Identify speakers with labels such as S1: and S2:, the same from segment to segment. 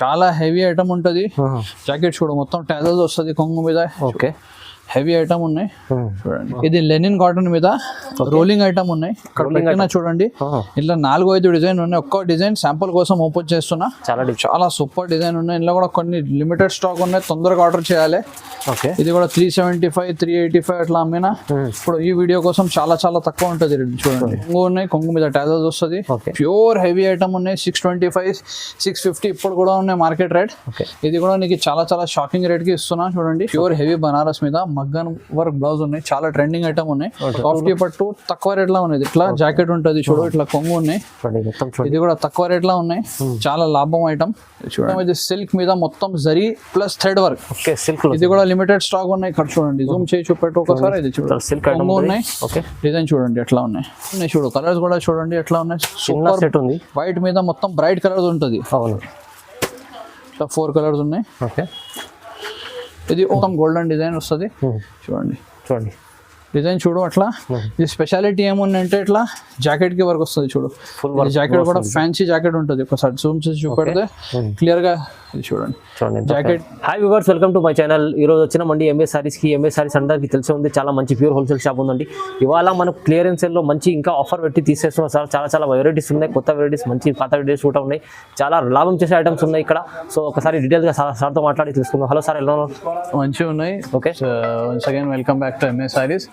S1: చాలా heavy item ఉంటుంది. Jacket చూడు మొత్తం టాజల్స్ వస్తుంది కొంగు మీద.
S2: ఓకే,
S1: హెవీ ఐటమ్ ఉన్నాయి చూడండి. ఇది లెనిన్ కాటన్ మీద రోలింగ్ ఐటమ్ ఉన్నాయి. ఇక్కడ పెట్టినా చూడండి ఇట్లా 4-5 డిజైన్ ఉన్నాయి. ఒక్క డిజైన్ శాంపుల్ కోసం ఓపెన్ చేస్తున్నా. చాలా సూపర్ డిజైన్ ఉన్నాయి. ఇందులో కూడా కొన్ని లిమిటెడ్ స్టాక్ ఉన్నాయి, తొందరగా ఆర్డర్ చేయాలి.
S2: ఓకే,
S1: ఇది కూడా 375 385 అట్లా అమ్మినా. ఇప్పుడు ఈ వీడియో కోసం చాలా చాలా తక్కువ ఉంటుంది. చూడండి కొంగు ఉన్నాయి, కొంగు మీద టాజల్స్ వస్తుంది. ప్యూర్ హెవీ ఐటమ్ ఉన్నాయి. 625 650 ఇప్పుడు కూడా ఉన్నాయి మార్కెట్ రేట్. ఇది కూడా నీకు చాలా చాలా షాకింగ్ రేట్ కి ఇస్తున్నా. చూడండి ప్యూర్ హెవీ బనారస్ మీద మగ్గన్ వర్క్ బ్లౌజ్ ఉన్నాయి. చాలా ట్రెండింగ్ ఐటమ్ ఉన్నాయి. సాఫ్ట్ పట్టు తక్కువ రేట్ లో ఉన్నాయి. ఇట్లా జాకెట్ ఉంటుంది చూడు, ఇట్లా కొంగు ఉన్నాయి. ఇది కూడా తక్కువ రేట్ లో ఉన్నాయి. చాలా లాభం ఐటమ్. చూడండి ఇది సిల్క్ మీద మొత్తం జరీ ప్లస్ థ్రెడ్ వర్క్. ఇది కూడా లిమిటెడ్ స్టాక్ ఉన్నాయి. ఇక్కడ చూడండి జూమ్ చేసి చూపెట్టు ఒకసారి. ఇది చూడండి కొంగు ఉన్నాయి. డిజైన్ చూడండి ఎట్లా ఉన్నాయి. చూడు కలర్స్ కూడా చూడండి ఎట్లా ఉన్నాయి. సూపర్ సెట్ ఉంది. వైట్ మీద మొత్తం బ్రైట్ కలర్స్ ఉంటుంది. ఇట్లా 4 కలర్స్ ఉన్నాయి.
S2: ఓకే,
S1: ఇది మొత్తం గోల్డెన్ డిజైన్ వస్తుంది. చూడండి చూడండి డిజైన్ చూడు అట్లా. ఇది స్పెషాలిటీ ఏముందంటే ఇట్లా జాకెట్ కి వర్క్ వస్తుంది చూడు. జాకెట్ కూడా ఫ్యాన్సీ జాకెట్ ఉంటుంది. ఒకసారి జూమ్ చేసి చూపెడితే క్లియర్ గా ఇది చూడండి jacket.
S2: Hi viewers, welcome to my channel. ఈ రోజు వచ్చినామండి ఎంఎస్ సారీస్ కి. ఎంఎస్ సారీస్ అందరికి తెలిసే ఉంది, చాలా మంచి ప్యూర్ హోల్సేల్ షాప్ ఉందండి. ఇవాళ మనకు క్లియరెన్స్ సేల్ లో మంచి ఇంకా ఆఫర్ పెట్టి తీసేస్తున్నాం సార్. చాలా చాలా వెరైటీస్ ఉన్నాయి, కొత్త వెరైటీస్, మంచి పాత వెరైటీస్ కూడా ఉన్నాయి. చాలా లాభం చేసే ఐటమ్స్ ఉన్నాయి ఇక్కడ. సో ఒకసారి డీటెయిల్ గా సార్తో మాట్లాడి తెలుసుకుందాం. హలో సార్, ఎలా ఉన్నారు?
S1: మంచిగా ఉన్నాయి.
S2: Okay,
S1: once again welcome back to MS saris.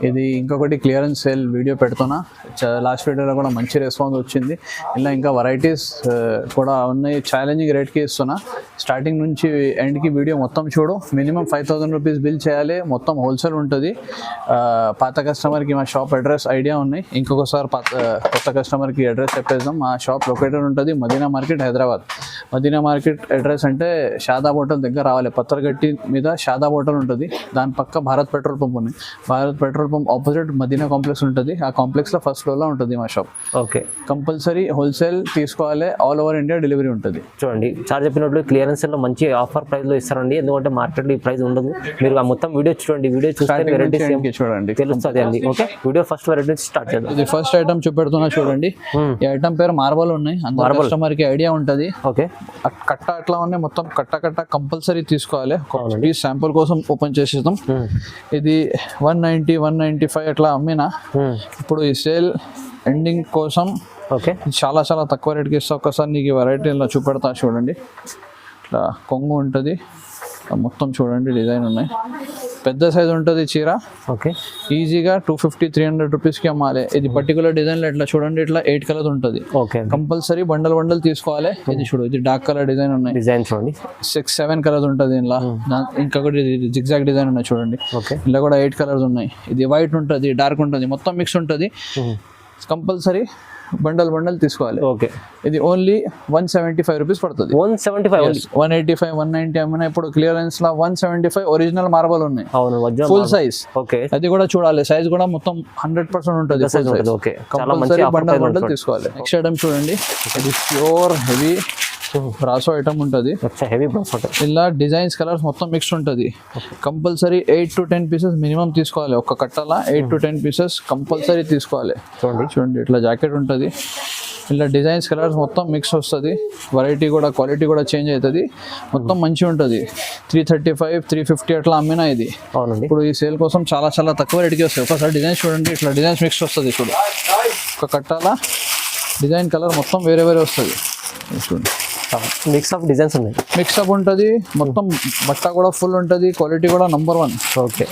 S1: ఇది ఇంకొకటి క్లియరెన్స్ సేల్ వీడియో పెడుతున్నా. లాస్ట్ వీడియోలో కూడా మంచి రెస్పాన్స్ వచ్చింది. ఇలా ఇంకా వెరైటీస్ కూడా ఉన్నాయి. ఛాలెంజింగ్ రేట్కి ఇస్తున్నా. స్టార్టింగ్ నుంచి ఎండ్కి వీడియో మొత్తం చూడు. మినిమం 5000 రూపీస్ బిల్ చేయాలి. మొత్తం హోల్సేల్ ఉంటుంది. పాత కస్టమర్కి మా షాప్ అడ్రస్ ఐడియా ఉన్నాయి. ఇంకొకసారి కొత్త కస్టమర్కి అడ్రస్ చెప్పేద్దాం. మా షాప్ లొకేటెడ్ ఉంటుంది Madina market, Hyderabad. Madina market address అంటే షాదాబ్ హోటల్ దగ్గర రావాలి. పత్తర్గట్టి మీద షాదాబ్ హోటల్ ఉంటుంది. దాని పక్క భారత్ పెట్రోల్ పంప్ ఉంది. Bharat petrol pump opposite Madina complex ఉంటుంది. ఆ కాంప్లెక్స్ లో ఫస్ట్ ఫ్లోర్ లో ఉంటుంది మా షాప్.
S2: ఓకే,
S1: కంపల్సరీ హోల్సేల్ తీసుకోవాలి. ఆల్ ఓవర్ ఇండియా డెలివరీ ఉంటుంది.
S2: చూడండి సార్ చెప్పినట్లు క్లియరెన్స్ లో మంచి ఆఫర్ ప్రైస్ లో ఇస్తారండి. ఎందుకంటే మార్కెట్ లో ఈ ప్రైస్ ఉండదు. మీరు ఆ మొత్తం వీడియో చూడండి. వీడియో చూస్తే
S1: చూడండి
S2: తెలుస్తుంది అండి. Okay, video first variety start చేద్దాం.
S1: ఇది ఫస్ట్ ఐటమ్ చూపెడుతున్నా చూడండి. ఈ ఐటమ్ పేరు మార్బల్ ఉన్నాయి. కస్టమర్ కి ఐడియా ఉంటుంది.
S2: ఓకే,
S1: కట్ట అట్లా ఉన్నాయి. మొత్తం కట్ట కంపల్సరీ తీసుకోవాలి. పీస్ శాంపుల్ కోసం ఓపెన్ చేసేద్దాం. ఇది 190 195 అట్లా అమ్మినా. ఇప్పుడు ఈ సేల్ ఎండింగ్ కోసం
S2: ఓకే
S1: చాలా చాలా తక్కువ రేట్కి ఇస్తా. ఒక్కసారి నీకు వెరైటీ ఇలా చూపెడతా చూడండి. ఇట్లా కొంగు ఉంటుంది మొత్తం. చూడండి డిజైన్ ఉన్నాయి. పెద్ద సైజ్ ఉంటుంది చీర.
S2: ఓకే,
S1: ఈజీగా 250-300 రూపీస్కి అమ్మాలి. ఇది పర్టికులర్ డిజైన్ లో ఇట్లా చూడండి. ఇట్లా 8 కలర్స్ ఉంటుంది.
S2: ఓకే,
S1: కంపల్సరీ బండల్ తీసుకోవాలి. ఇది చూడు, ఇది డార్క్ కలర్ డిజైన్ ఉన్నాయి.
S2: డిజైన్ చూడండి
S1: 6-7 కలర్స్ ఉంటుంది ఇంట్లో. ఇంకొకటి జిగ్జాగ్ డిజైన్ ఉన్నాయి చూడండి. ఇలా కూడా 8 కలర్స్ ఉన్నాయి. ఇది వైట్ ఉంటుంది, డార్క్ ఉంటుంది, మొత్తం మిక్స్ ఉంటుంది. కంపల్సరీ బండల్ తీసుకోవాలి.
S2: ఓకే,
S1: ఇది ఓన్లీ 175 రూపీస్ పడుతుంది.
S2: 175,
S1: 185 190 అమ్మినా. ఇప్పుడు క్లియరెన్స్ లో 175 ఒరిజినల్ మార్బల్ ఉన్నాయి. Full size.
S2: ఓకే,
S1: అది కూడా చూడాలి. సైజ్ కూడా మొత్తం 100% ఉంటుంది. కంపల్సరీ బండల్ తీసుకోవాలి. నెక్స్ట్ ఐటమ్ చూడండి. ఇది ప్యూర్ హెవీ బ్రాసో ఐటమ్ ఉంటుంది. ఇలా డిజైన్స్ కలర్స్ మొత్తం మిక్స్ ఉంటుంది. కంపల్సరీ 8 to 10 పీసెస్ మినిమం తీసుకోవాలి. ఒక కట్టల 8 to 10 పీసెస్ కంపల్సరీ తీసుకోవాలి. చూడండి ఇట్లా జాకెట్ ఉంటుంది. ఇలా డిజైన్స్ కలర్స్ మొత్తం మిక్స్ వస్తుంది. వెరైటీ కూడా క్వాలిటీ కూడా చేంజ్ అవుతుంది. మొత్తం మంచిగా ఉంటుంది. 335 350 అట్లా అమ్మినా. ఇది ఇప్పుడు ఈ సేల్ కోసం చాలా చాలా తక్కువ రేట్కి వస్తాయి. ఒకసారి డిజైన్స్ చూడండి. ఇట్లా డిజైన్స్ మిక్స్ వస్తుంది. చూడు ఒక కట్టాల డిజైన్ కలర్ మొత్తం వేరే వస్తుంది. చూడండి
S2: మిక్స్ ఆఫ్ డిజైన్స్ ఉన్నాయి.
S1: మిక్స్అప్ ఉంటుంది మొత్తం. బట్ట కూడా ఫుల్ ఉంటుంది. క్వాలిటీ కూడా నంబర్ 1.
S2: ఓకే,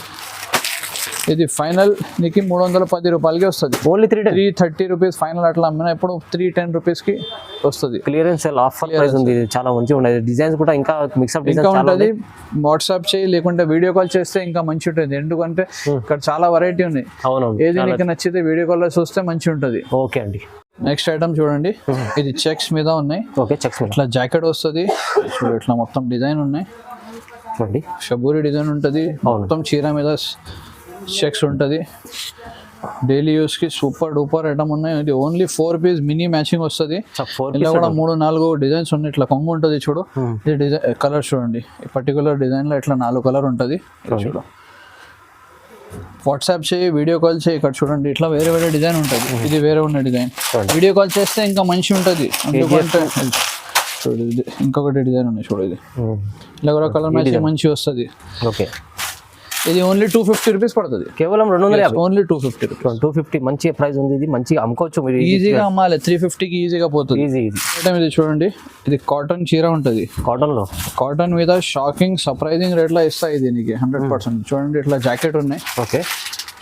S1: ఇది ఫైనల్ నీకు 310 రూపాయలకి వస్తుంది.
S2: ఓన్లీ
S1: 330 రూపీస్ ఫైనల్ అట్లా అమ్మినా. ఇప్పుడు 310 రూపీస్కి వస్తుంది.
S2: క్లియరెన్స్ ఆఫర్ ప్రైస్ ఉంది. చాలా మంచిగా ఉండేది. డిజైన్స్ కూడా ఇంకా మిక్స్అప్
S1: ఇంకా ఉంటుంది. వాట్సాప్ చేయి, లేకుంటే వీడియో కాల్ చేస్తే ఇంకా మంచి ఉంటుంది. ఎందుకంటే ఇక్కడ చాలా వెరైటీ ఉన్నాయి. ఏది నీకు నచ్చితే వీడియో కాల్ లో చూస్తే మంచి ఉంటుంది.
S2: ఓకే అండి.
S1: నెక్స్ట్ ఐటమ్ చూడండి. ఇది చెక్స్ మీద ఉన్నాయి.
S2: ఓకే, చెక్స్
S1: ఇట్లా జాకెట్ వస్తుంది. ఇట్లా మొత్తం డిజైన్ ఉన్నాయి.
S2: చూడండి
S1: షబూరి డిజైన్ ఉంటుంది. మొత్తం చీర మీద చెక్స్ ఉంటుంది. డైలీ యూస్ కి సూపర్ డూపర్ ఐటమ్ ఉన్నాయి. ఇది ఓన్లీ 4 పీస్ మినీ మ్యాచింగ్ వస్తుంది. ఇలా కూడా 3-4 డిజైన్స్ ఉన్నాయి. ఇట్లా కొంగు ఉంటుంది చూడు. ఇది డిజైన్ కలర్ చూడండి. ఈ పర్టికులర్ డిజైన్ లో ఇట్లా 4 కలర్ ఉంటుంది. చూడు వాట్సాప్ చేయి, వీడియో కాల్ చేయి. ఇక్కడ చూడండి ఇట్లా వేరే డిజైన్ ఉంటుంది. ఇది వేరే ఉన్న డిజైన్. వీడియో కాల్ చేస్తే ఇంకా మంచి ఉంటుంది. ఎందుకంటే చూడు ఇది ఇంకొకటి డిజైన్ ఉన్నాయి చూడు ఇది ఇలా కూడా కలర్ మ్యాచింగ్ మంచి వస్తుంది.
S2: ఓకే,
S1: ఇది ఓన్లీ 250 రూపీస్ పడుతుంది.
S2: కేవలం 250.
S1: Only 250 rupees.
S2: 250 మంచి ప్రైస్ ఉంది. ఇది మంచిగా అమ్ముకోవచ్చు మీరు,
S1: ఈజీగా అమ్మాలి. 350కి ఈజీగా పోతుంది.
S2: ఈజీ.
S1: ఇది చూడండి, ఇది కాటన్ చీర ఉంటుంది.
S2: కాటన్లో
S1: కాటన్ మీద షాకింగ్ సర్ప్రైజింగ్ రేట్లో ఇస్తాయి దీనికి 100%. చూడండి ఇట్లా జాకెట్ ఉన్నాయి.
S2: ఓకే,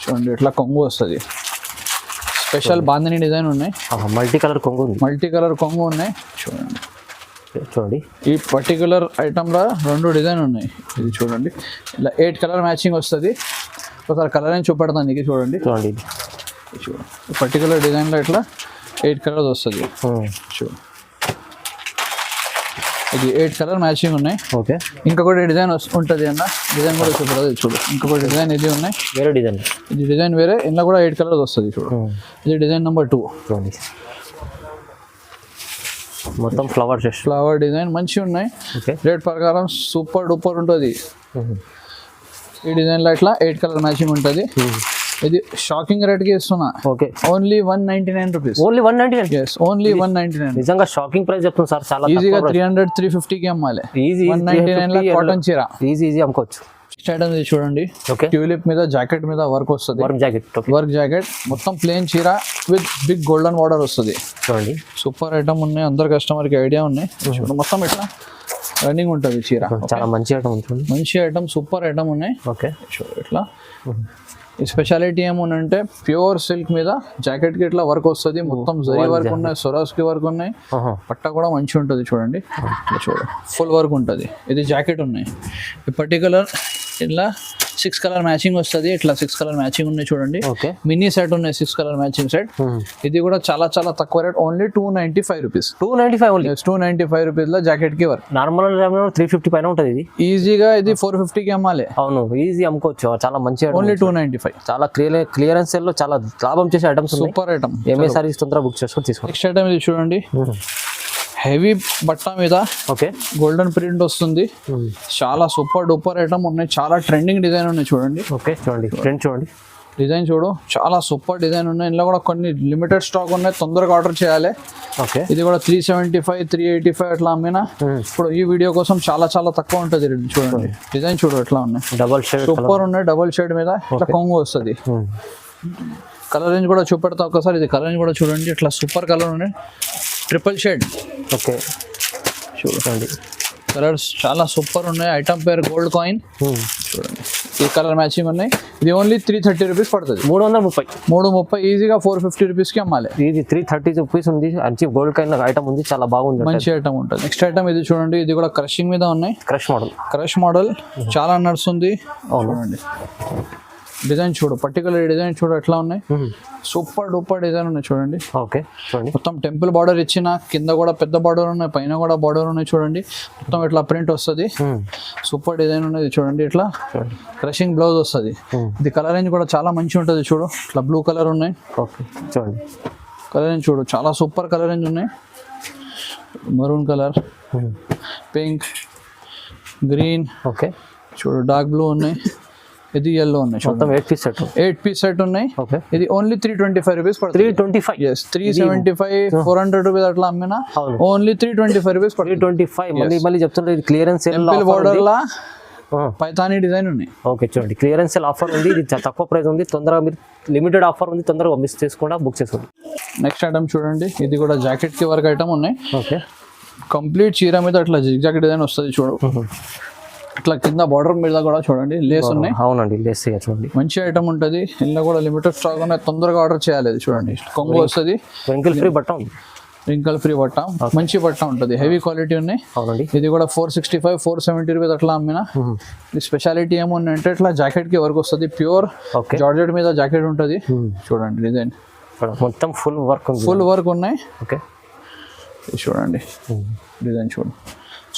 S1: చూడండి ఇట్లా కొంగు వస్తుంది. స్పెషల్ బాందిని డిజైన్ ఉన్నాయి.
S2: మల్టీ కలర్ కొంగు ఉంది.
S1: మల్టీ కలర్ కొంగు ఉన్నాయి. చూడండి
S2: చూడండి
S1: ఈ పర్టికులర్ ఐటమ్లో 2 డిజైన్ ఉన్నాయి. ఇది చూడండి ఇలా 8 కలర్ మ్యాచింగ్ వస్తుంది. ఒకసారి కలర్ అని చూపెడతాను నీకు. చూడండి
S2: చూడండి
S1: చూడండి ఈ పర్టికులర్ డిజైన్లో ఇట్లా 8 కలర్స్ వస్తుంది. చూడండి ఇది 8 కలర్ మ్యాచింగ్ ఉన్నాయి.
S2: ఓకే,
S1: ఇంకొకటి డిజైన్ ఉంటుంది అన్న. డిజైన్ కూడా చూపెడదు. చూడు ఇంకొకటి డిజైన్ ఇది ఉన్నాయి.
S2: వేరే డిజైన్.
S1: ఇది డిజైన్ వేరే, ఇందులో కూడా 8 కలర్స్ వస్తుంది. చూడు ఇది డిజైన్ నెంబర్ 2.
S2: చూడండి మొత్తం ఫ్లవర్
S1: డిజైన్ మంచిగా ఉన్నాయి.
S2: ఓకే,
S1: రేట్ ప్రకారం సూపర్ డూపర్ ఉంటుంది. ఈ డిజైన్లో ఇట్లా 8 కలర్ మ్యాచింగ్ ఉంటుంది. ఇది షాకింగ్ రేట్కి ఇస్తున్నా.
S2: Okay,
S1: only 199 rupees.
S2: Only 199.
S1: Yes, only 199.
S2: నిజంగా షాకింగ్ ప్రైస్ చెప్తుంది సార్. చాలా
S1: ఈజీగా 300-350కి అమ్మాలి.
S2: ఈజీ
S1: 199 లో కాటన్ చీర
S2: ఈజీ అమ్ముకోవచ్చు.
S1: ఐటమ్ ఇది చూడండి.
S2: ఓకే,
S1: ట్యూలిప్ మీద జాకెట్ మీద వర్క్ వస్తుంది. వర్క్ జాకెట్ మొత్తం ప్లేన్ చీర విత్ బిగ్ గోల్డెన్ బార్డర్ వస్తుంది.
S2: చూడండి
S1: సూపర్ ఐటమ్ ఉన్నాయి. అందరు కస్టమర్కి ఐడియా ఉన్నాయి. చూడండి మొత్తం ఇట్లా రన్నింగ్ ఉంటుంది చీర.
S2: చాలా మంచి ఐటమ్ ఉంటుంది.
S1: మంచి ఐటమ్, సూపర్ ఐటమ్ ఉన్నాయి.
S2: ఓకే,
S1: చూడు ఇట్లా ఈ స్పెషాలిటీ ఏమోనంటే ప్యూర్ సిల్క్ మీద జాకెట్ కి ఇట్లా వర్క్ వస్తుంది. మొత్తం జరీ వర్క్ ఉన్నాయి, సొరాస్ కి వర్క్ ఉన్నాయి. పట్ట కూడా మంచిగా ఉంటుంది. చూడండి చూడు ఫుల్ వర్క్ ఉంటుంది. ఇది జాకెట్ ఉన్నాయి. ఈ పర్టికులర్ ఇట్లా 6 కలర్ మ్యాచింగ్ వస్తుంది. ఇట్లా 6 కలర్ మ్యాచింగ్ ఉన్నాయి. చూడండి మినీ సెట్ ఉన్నాయి. 6 కలర్ మ్యాచింగ్ సెట్. ఇది కూడా చాలా చాలా తక్కువ రేట్. Only 295 rupees. 295 రూపీస్ లో జాకెట్ కి వర్క్.
S2: నార్మల్ 350 పైన ఉంటుంది. ఇది
S1: ఈజీగా ఇది 450కి అమ్మాలి.
S2: అవును, ఈజీ అమ్ముకోవచ్చు. చాలా మంచి
S1: ఓన్లీ 295.
S2: చాలా క్లియరెన్స్ సేల్ లో చాలా లాభం చేసే items.
S1: Super item.
S2: MA saris తొందరగా బుక్ చేసుకొని తీసుకోండి.
S1: నెక్స్ట్ ఐటమ్ ఇది చూడండి. హెవీ బట్ట మీద
S2: ఓకే
S1: గోల్డెన్ ప్రింట్ వస్తుంది. చాలా సూపర్ డూపర్ ఐటమ్ ఉన్నాయి. చాలా ట్రెండింగ్ డిజైన్ ఉన్నాయి. చూడండి
S2: ఓకే, చూడండి ప్రింట్ చూడండి.
S1: డిజైన్ చూడు, చాలా సూపర్ డిజైన్ ఉన్నాయి. ఇందులో కూడా కొన్ని లిమిటెడ్ స్టాక్ ఉన్నాయి. తొందరగా ఆర్డర్ చేయాలి.
S2: ఓకే,
S1: ఇది కూడా 375 385 అట్లా అమ్మినా. ఇప్పుడు ఈ వీడియో కోసం చాలా చాలా తక్కువ ఉంటుంది. చూడండి డిజైన్ చూడు ఎట్లా ఉన్నాయి.
S2: డబల్ షేడ్
S1: సూపర్ ఉన్నాయి. డబల్ షేడ్ మీద ఇట్లా కొంగు వస్తుంది. కలర్ రేంజ్ కూడా చూపెడతా ఒకసారి. ఇది కలర్ రేంజ్ కూడా చూడండి. ఇట్లా సూపర్ కలర్ ఉన్నాయి. Triple shade.
S2: ఓకే, చూడండి
S1: కలర్స్ చాలా సూపర్ ఉన్నాయి. ఐటమ్ పేరు గోల్డ్ కాయిన్. చూడండి ఈ కలర్ మ్యాచింగ్ ఉన్నాయి. ఇది ఓన్లీ 330 రూపీస్ పడుతుంది. 330 ఈజీగా 450 రూపీస్కి అమ్మాలి.
S2: ఇది 330 రూపీస్ ఉంది. మంచి గోల్డ్ కాయిన్ ఐటమ్ ఉంది. చాలా బాగుంది.
S1: మంచి ఐటమ్ ఉంటుంది. నెక్స్ట్ ఐటమ్ ఇది చూడండి. ఇది కూడా క్రషింగ్ మీద ఉన్నాయి. క్రష్ మోడల్ చాలా నడుస్తుంది. చూడండి డిజైన్ చూడు, పర్టికులర్ డిజైన్ చూడు ఎట్లా ఉన్నాయి. సూపర్ డూపర్ డిజైన్ ఉన్నాయి. చూడండి
S2: ఓకే, చూడండి
S1: మొత్తం టెంపుల్ బార్డర్ ఇచ్చిన, కింద కూడా పెద్ద బార్డర్ ఉన్నాయి, పైన కూడా బార్డర్ ఉన్నాయి. చూడండి మొత్తం ఇట్లా ప్రింట్ వస్తుంది. సూపర్ డిజైన్ ఉన్నది. చూడండి ఇట్లా క్రషింగ్ బ్లౌజ్ వస్తుంది. ఇది కలర్ రేంజ్ కూడా చాలా మంచిగా ఉంటుంది. చూడు ఇట్లా బ్లూ కలర్ ఉన్నాయి.
S2: ఓకే, చూడండి
S1: కలర్ రేంజ్ చూడు, చాలా సూపర్ కలర్ రేంజ్ ఉన్నాయి. Maroon colour, pink, green.
S2: Okay, చూడు
S1: డార్క్ బ్లూ ఉన్నాయి. ఇది ఎల్లో ఉన్నాయి.
S2: మొత్తం 8 పీస్ సెట్
S1: ఉన్నాయి.
S2: ఓకే,
S1: ఇది ఓన్లీ 325 రూపీస్ పడుతుంది.
S2: 325.
S1: yes 375 400 రూపీస్ అట్లా అమ్మినా ఓన్లీ 325 రూపీస్ పడుతుంది.
S2: 325. మళ్ళీ చెప్తున్నా ఇది క్లియరెన్స్ సేల్
S1: బార్డర్ లా పైతానీ డిజైన్ ఉన్నాయి.
S2: ఓకే, చూడండి క్లియరెన్స్ సేల్ ఆఫర్ ఉంది. ఇది తక్కువ ప్రైస్ ఉంది. తొందరగా మీరు లిమిటెడ్ ఆఫర్ ఉంది. తొందరగా మిస్ చేసుకోండి, బుక్ చేసుకోండి.
S1: నెక్స్ట్ ఐటమ్ చూడండి. ఇది కూడా జాకెట్ కి వర్క్ ఐటమ్ ఉన్నాయి.
S2: ఓకే,
S1: కంప్లీట్ చీర మీద అట్లా జిగ్జాగ్ డిజైన్ వస్తుంది. చూడు ఇట్లా కింద బార్డర్ మీద కూడా చూడండి లేస్ ఉన్నాయి.
S2: అవునండి, లేస్ చూడండి
S1: మంచి ఐటమ్ ఉంటుంది. ఇందులో కూడా లిమిటెడ్ స్టాక్ ఉన్నాయి. తొందరగా ఆర్డర్ చేయాలి. చూడండి కొంగు వస్తుంది.
S2: రింకిల్ ఫ్రీ బట్ట ఉంది.
S1: రింకల్ ఫ్రీ బట్ట, మంచి బట్ట ఉంటుంది. హెవీ క్వాలిటీ ఉన్నాయి.
S2: అవునండి,
S1: ఇది కూడా 465 470 రూపీస్ అట్లా అమ్మినా. ఈ స్పెషాలిటీ ఏముందంటే ఇట్లా జాకెట్ కి వర్క్ వస్తుంది. ప్యూర్ జార్జెట్ మీద జాకెట్ ఉంటుంది. చూడండి డిజైన్
S2: మొత్తం ఫుల్ వర్క్
S1: ఉన్నాయి.
S2: ఓకే,
S1: చూడండి డిజైన్ చూడు,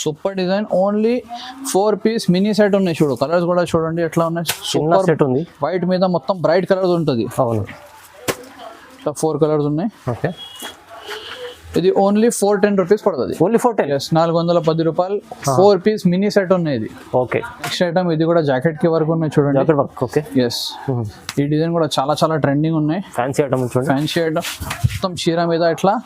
S1: super design. Only 4 piece mini set ఉన్నాయి. చూడు కలర్స్ కూడా చూడండి ఎట్లా ఉన్నాయి. సూపర్
S2: సెట్ ఉంది.
S1: వైట్ మీద మొత్తం బ్రైట్ కలర్స్ ఉంటుంది.
S2: అవును,
S1: ఇట్లా 4 కలర్స్ ఉన్నాయి.
S2: ఓకే,
S1: ఇది ఓన్లీ 410 రూపీస్ పడుతుంది.
S2: ఓన్లీ 410.
S1: yes 410 రూపాయలు. 4 పీస్ మినీ సెట్ ఉన్నాయి. ఇది
S2: ఓకే.
S1: నెక్స్ట్ ఐటమ్ ఇది కూడా జాకెట్ కి వర్క్ ఉన్నాయి. చూడండి
S2: జాకెట్ వర్క్. ఓకే,
S1: ఎస్ ఈ డిజైన్ కూడా చాలా చాలా ట్రెండింగ్ ఉన్నాయి.
S2: ఫ్యాన్సీ ఐటమ్ చూడండి.
S1: ఫ్యాన్సీ ఐటమ్ మొత్తం చీర మీద ఇట్లా